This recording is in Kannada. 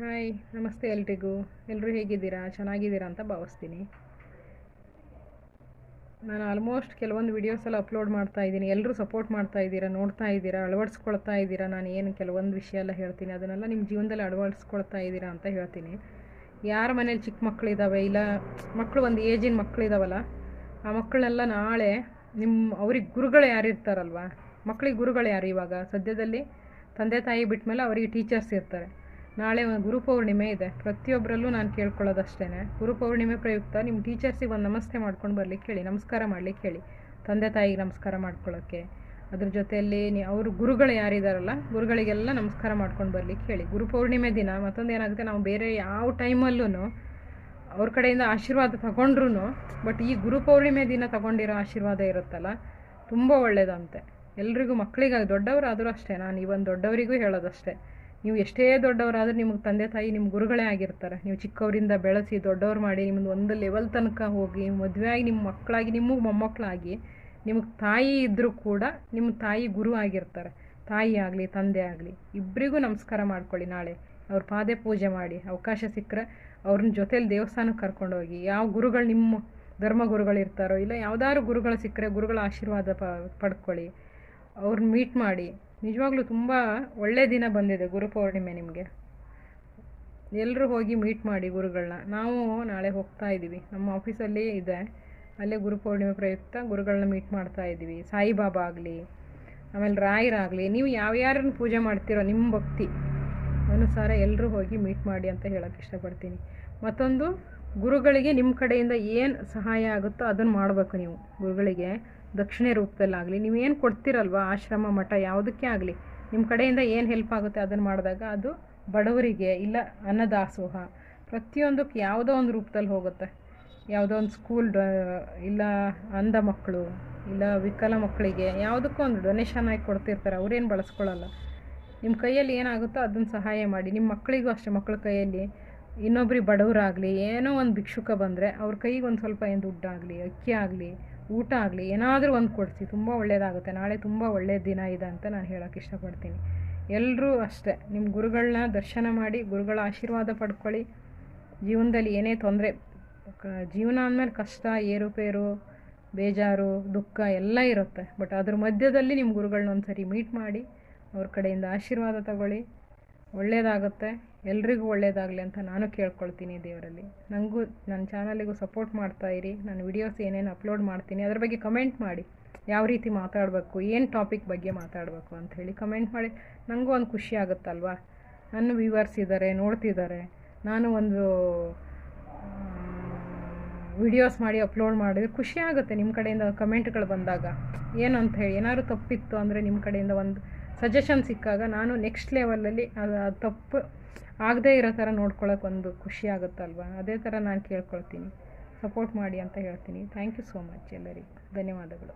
ಹಾಯ್, ನಮಸ್ತೆ ಎಲ್ರಿಗೂ. ಎಲ್ಲರೂ ಹೇಗಿದ್ದೀರಾ? ಚೆನ್ನಾಗಿದ್ದೀರಾ ಅಂತ ಭಾವಿಸ್ತೀನಿ. ನಾನು ಆಲ್ಮೋಸ್ಟ್ ಕೆಲವೊಂದು ವೀಡಿಯೋಸ್ ಎಲ್ಲ ಅಪ್ಲೋಡ್ ಮಾಡ್ತಾ ಇದ್ದೀನಿ. ಎಲ್ಲರೂ ಸಪೋರ್ಟ್ ಮಾಡ್ತಾ ಇದ್ದೀರಾ, ನೋಡ್ತಾ ಇದ್ದೀರಾ, ಅಳವಡಿಸ್ಕೊಳ್ತಾ ಇದ್ದೀರಾ. ನಾನು ಏನು ಕೆಲವೊಂದು ವಿಷಯ ಎಲ್ಲ ಹೇಳ್ತೀನಿ, ಅದನ್ನೆಲ್ಲ ನಿಮ್ಮ ಜೀವನದಲ್ಲಿ ಅಳವಡಿಸ್ಕೊಳ್ತಾ ಇದ್ದೀರಾ ಅಂತ ಹೇಳ್ತೀನಿ. ಯಾರ ಮನೇಲಿ ಚಿಕ್ಕ ಮಕ್ಕಳಿದ್ದಾವೆ, ಇಲ್ಲ ಮಕ್ಕಳು ಒಂದು ಏಜಿನ ಮಕ್ಕಳಿದ್ದಾವಲ್ಲ, ಆ ಮಕ್ಕಳನ್ನೆಲ್ಲ ನಾಳೆ ಅವ್ರಿಗೆ ಗುರುಗಳು ಯಾರು ಇರ್ತಾರಲ್ವ, ಮಕ್ಕಳಿಗೆ ಗುರುಗಳು ಯಾರು? ಇವಾಗ ಸದ್ಯದಲ್ಲಿ ತಂದೆ ತಾಯಿ ಬಿಟ್ಟ ಮೇಲೆ ಅವರಿಗೆ ಟೀಚರ್ಸ್ ಇರ್ತಾರೆ. ನಾಳೆ ಗುರುಪೌರ್ಣಿಮೆ ಇದೆ. ಪ್ರತಿಯೊಬ್ಬರಲ್ಲೂ ನಾನು ಕೇಳ್ಕೊಳ್ಳೋದಷ್ಟೇ, ಗುರುಪೌರ್ಣಿಮೆ ಪ್ರಯುಕ್ತ ನಿಮ್ಮ ಟೀಚರ್ಸಿಗೆ ಒಂದು ನಮಸ್ತೆ ಮಾಡ್ಕೊಂಡು ಬರ್ಲಿಕ್ಕೆ ಹೇಳಿ, ನಮಸ್ಕಾರ ಮಾಡ್ಲಿಕ್ಕೆ ಹೇಳಿ, ತಂದೆ ತಾಯಿಗೆ ನಮಸ್ಕಾರ ಮಾಡ್ಕೊಳ್ಳೋಕ್ಕೆ. ಅದ್ರ ಜೊತೆಯಲ್ಲಿ ಅವರು ಗುರುಗಳು ಯಾರಿದಾರಲ್ಲ, ಗುರುಗಳಿಗೆಲ್ಲ ನಮಸ್ಕಾರ ಮಾಡ್ಕೊಂಡು ಬರ್ಲಿಕ್ಕೆ ಹೇಳಿ. ಗುರುಪೌರ್ಣಿಮೆ ದಿನ ಮತ್ತೊಂದು ಏನಾಗುತ್ತೆ, ನಾವು ಬೇರೆ ಯಾವ ಟೈಮಲ್ಲೂ ಅವ್ರ ಕಡೆಯಿಂದ ಆಶೀರ್ವಾದ ತಗೊಂಡ್ರು, ಬಟ್ ಈ ಗುರುಪೌರ್ಣಿಮೆ ದಿನ ತಗೊಂಡಿರೋ ಆಶೀರ್ವಾದ ಇರುತ್ತಲ್ಲ, ತುಂಬ ಒಳ್ಳೆಯದಂತೆ. ಎಲ್ರಿಗೂ, ಮಕ್ಕಳಿಗಾಗಿ, ದೊಡ್ಡವರಾದರೂ ಅಷ್ಟೇ. ನಾನು ಇವನ್ ದೊಡ್ಡವರಿಗೂ ಹೇಳೋದಷ್ಟೇ, ನೀವು ಎಷ್ಟೇ ದೊಡ್ಡವರಾದರೂ ನಿಮಗೆ ತಂದೆ ತಾಯಿ ನಿಮ್ಮ ಗುರುಗಳೇ ಆಗಿರ್ತಾರೆ. ನೀವು ಚಿಕ್ಕವರಿಂದ ಬೆಳೆಸಿ ದೊಡ್ಡವ್ರು ಮಾಡಿ ನಿಮ್ಮದು ಒಂದು ಲೆವೆಲ್ ತನಕ ಹೋಗಿ ಮದುವೆಯಾಗಿ ನಿಮ್ಮ ಮಕ್ಕಳಾಗಿ ನಿಮಗೆ ಮೊಮ್ಮಕ್ಕಳಾಗಿ ನಿಮಗೆ ತಾಯಿ ಇದ್ದರೂ ಕೂಡ ನಿಮ್ಮ ತಾಯಿ ಗುರು ಆಗಿರ್ತಾರೆ. ತಾಯಿ ಆಗಲಿ ತಂದೆ ಆಗಲಿ ಇಬ್ಬರಿಗೂ ನಮಸ್ಕಾರ ಮಾಡ್ಕೊಳ್ಳಿ. ನಾಳೆ ಅವ್ರ ಪಾದೆ ಪೂಜೆ ಮಾಡಿ, ಅವಕಾಶ ಸಿಕ್ಕರೆ ಅವ್ರನ್ನ ಜೊತೇಲಿ ದೇವಸ್ಥಾನಕ್ಕೆ ಕರ್ಕೊಂಡೋಗಿ. ಯಾವ ಗುರುಗಳು ನಿಮ್ಮ ಧರ್ಮಗುರುಗಳಿರ್ತಾರೋ, ಇಲ್ಲ ಯಾವುದಾದ್ರು ಗುರುಗಳು ಸಿಕ್ಕರೆ ಗುರುಗಳ ಆಶೀರ್ವಾದ ಪಡ್ಕೊಳ್ಳಿ, ಅವ್ರನ್ನ ಮೀಟ್ ಮಾಡಿ. ನಿಜವಾಗ್ಲೂ ತುಂಬ ಒಳ್ಳೆಯ ದಿನ ಬಂದಿದೆ ಗುರುಪೌರ್ಣಿಮೆ ನಿಮಗೆ. ಎಲ್ಲರೂ ಹೋಗಿ ಮೀಟ್ ಮಾಡಿ ಗುರುಗಳನ್ನ. ನಾವು ನಾಳೆ ಹೋಗ್ತಾ ಇದ್ದೀವಿ, ನಮ್ಮ ಆಫೀಸಲ್ಲಿ ಇದೆ, ಅಲ್ಲೇ ಗುರುಪೌರ್ಣಿಮೆ ಪ್ರಯುಕ್ತ ಗುರುಗಳನ್ನ ಮೀಟ್ ಮಾಡ್ತಾ ಇದ್ದೀವಿ. ಸಾಯಿಬಾಬಾ ಆಗಲಿ, ಆಮೇಲೆ ರಾಯರಾಗಲಿ, ನೀವು ಯಾರ್ಯಾರನ್ನು ಪೂಜೆ ಮಾಡ್ತೀರೋ ನಿಮ್ಮ ಭಕ್ತಿ ಅನುಸಾರ ಎಲ್ಲರೂ ಹೋಗಿ ಮೀಟ್ ಮಾಡಿ ಅಂತ ಹೇಳೋಕ್ಕೆ ಇಷ್ಟಪಡ್ತೀನಿ. ಮತ್ತೊಂದು, ಗುರುಗಳಿಗೆ ನಿಮ್ಮ ಕಡೆಯಿಂದ ಏನು ಸಹಾಯ ಆಗುತ್ತೋ ಅದನ್ನು ಮಾಡಬೇಕು. ನೀವು ಗುರುಗಳಿಗೆ ದಕ್ಷಿಣೆ ರೂಪದಲ್ಲಾಗಲಿ, ನೀವೇನು ಕೊಡ್ತೀರಲ್ವ, ಆಶ್ರಮ ಮಠ ಯಾವುದಕ್ಕೆ ಆಗಲಿ, ನಿಮ್ಮ ಕಡೆಯಿಂದ ಏನು ಹೆಲ್ಪ್ ಆಗುತ್ತೆ ಅದನ್ನು ಮಾಡಿದಾಗ ಅದು ಬಡವರಿಗೆ, ಇಲ್ಲ ಅನ್ನದಾಸೋಹ, ಪ್ರತಿಯೊಂದಕ್ಕೆ ಯಾವುದೋ ಒಂದು ರೂಪದಲ್ಲಿ ಹೋಗುತ್ತೆ. ಯಾವುದೋ ಒಂದು ಸ್ಕೂಲ್, ಇಲ್ಲ ಅಂಧ ಮಕ್ಕಳು, ಇಲ್ಲ ವಿಕಲ ಮಕ್ಕಳಿಗೆ ಯಾವುದಕ್ಕೂ ಒಂದು ಡೊನೇಷನ್ ಆಗಿ ಕೊಡ್ತಿರ್ತಾರೆ, ಅವರೇನು ಬಳಸ್ಕೊಳ್ಳಲ್ಲ. ನಿಮ್ಮ ಕೈಯಲ್ಲಿ ಏನಾಗುತ್ತೋ ಅದನ್ನು ಸಹಾಯ ಮಾಡಿ. ನಿಮ್ಮ ಮಕ್ಕಳಿಗೂ ಅಷ್ಟೇ, ಮಕ್ಕಳ ಕೈಯಲ್ಲಿ ಇನ್ನೊಬ್ರಿಗೆ ಬಡವರಾಗಲಿ, ಏನೋ ಒಂದು ಭಿಕ್ಷುಕ ಬಂದರೆ ಅವ್ರ ಕೈಗೆ ಒಂದು ಸ್ವಲ್ಪ ಏನು ದುಡ್ಡಾಗಲಿ, ಅಕ್ಕಿ ಆಗಲಿ, ಊಟ ಆಗಲಿ, ಏನಾದರೂ ಒಂದು ಕೊಡಿಸಿ. ತುಂಬ ಒಳ್ಳೆಯದಾಗುತ್ತೆ. ನಾಳೆ ತುಂಬ ಒಳ್ಳೆಯ ದಿನ ಇದೆ ಅಂತ ನಾನು ಹೇಳೋಕ್ಕೆ ಇಷ್ಟಪಡ್ತೀನಿ. ಎಲ್ಲರೂ ಅಷ್ಟೇ, ನಿಮ್ಮ ಗುರುಗಳನ್ನ ದರ್ಶನ ಮಾಡಿ, ಗುರುಗಳ ಆಶೀರ್ವಾದ ಪಡ್ಕೊಳ್ಳಿ. ಜೀವನದಲ್ಲಿ ಏನೇ ತೊಂದರೆ, ಜೀವನ ಅಂದಮೇಲೆ ಕಷ್ಟ, ಏರುಪೇರು, ಬೇಜಾರು, ದುಃಖ ಎಲ್ಲ ಇರುತ್ತೆ. ಬಟ್ ಅದ್ರ ಮಧ್ಯದಲ್ಲಿ ನಿಮ್ಮ ಗುರುಗಳನ್ನ ಒಂದು ಸರಿ ಮೀಟ್ ಮಾಡಿ, ಅವ್ರ ಕಡೆಯಿಂದ ಆಶೀರ್ವಾದ ತಗೊಳ್ಳಿ. ಒಳ್ಳೆಯದಾಗುತ್ತೆ. ಎಲ್ರಿಗೂ ಒಳ್ಳೆಯದಾಗಲಿ ಅಂತ ನಾನು ಕೇಳ್ಕೊಳ್ತೀನಿ ದೇವರಲ್ಲಿ. ನನಗೂ ನನ್ನ ಚಾನಲಿಗೂ ಸಪೋರ್ಟ್ ಮಾಡ್ತಾಯಿರಿ. ನಾನು ವಿಡಿಯೋಸ್ ಏನೇನು ಅಪ್ಲೋಡ್ ಮಾಡ್ತೀನಿ ಅದ್ರ ಬಗ್ಗೆ ಕಮೆಂಟ್ ಮಾಡಿ. ಯಾವ ರೀತಿ ಮಾತಾಡಬೇಕು, ಏನು ಟಾಪಿಕ್ ಬಗ್ಗೆ ಮಾತಾಡಬೇಕು ಅಂಥೇಳಿ ಕಮೆಂಟ್ ಮಾಡಿ. ನನಗೂ ಒಂದು ಖುಷಿ ಆಗುತ್ತಲ್ವ, ನನ್ನ ವ್ಯೂವರ್ಸ್ ಇದ್ದಾರೆ, ನೋಡ್ತಿದ್ದಾರೆ. ನಾನು ಒಂದು ವಿಡಿಯೋಸ್ ಮಾಡಿ ಅಪ್ಲೋಡ್ ಮಾಡಿದ್ರೆ ಖುಷಿ ಆಗುತ್ತೆ. ನಿಮ್ಮ ಕಡೆಯಿಂದ ಕಮೆಂಟ್ಗಳು ಬಂದಾಗ ಏನು ಅಂತ ಹೇಳಿ, ಏನಾದ್ರು ತಪ್ಪಿತ್ತು ಅಂದರೆ ನಿಮ್ಮ ಕಡೆಯಿಂದ ಒಂದು ಸಜೆಷನ್ ಸಿಕ್ಕಾಗ ನಾನು ನೆಕ್ಸ್ಟ್ ಲೆವೆಲಲ್ಲಿ ಅದು ತಪ್ಪು ಆಗದೇ ಇರೋ ಥರ ನೋಡ್ಕೊಳ್ಳೋಕೆ ಒಂದು ಖುಷಿ ಆಗುತ್ತಲ್ವ. ಅದೇ ಥರ ನಾನು ಕೇಳ್ಕೊಳ್ತೀನಿ, ಸಪೋರ್ಟ್ ಮಾಡಿ ಅಂತ ಹೇಳ್ತೀನಿ. ಥ್ಯಾಂಕ್ ಯು ಸೋ ಮಚ್ ಎಲ್ಲರಿಗೂ. ಧನ್ಯವಾದಗಳು.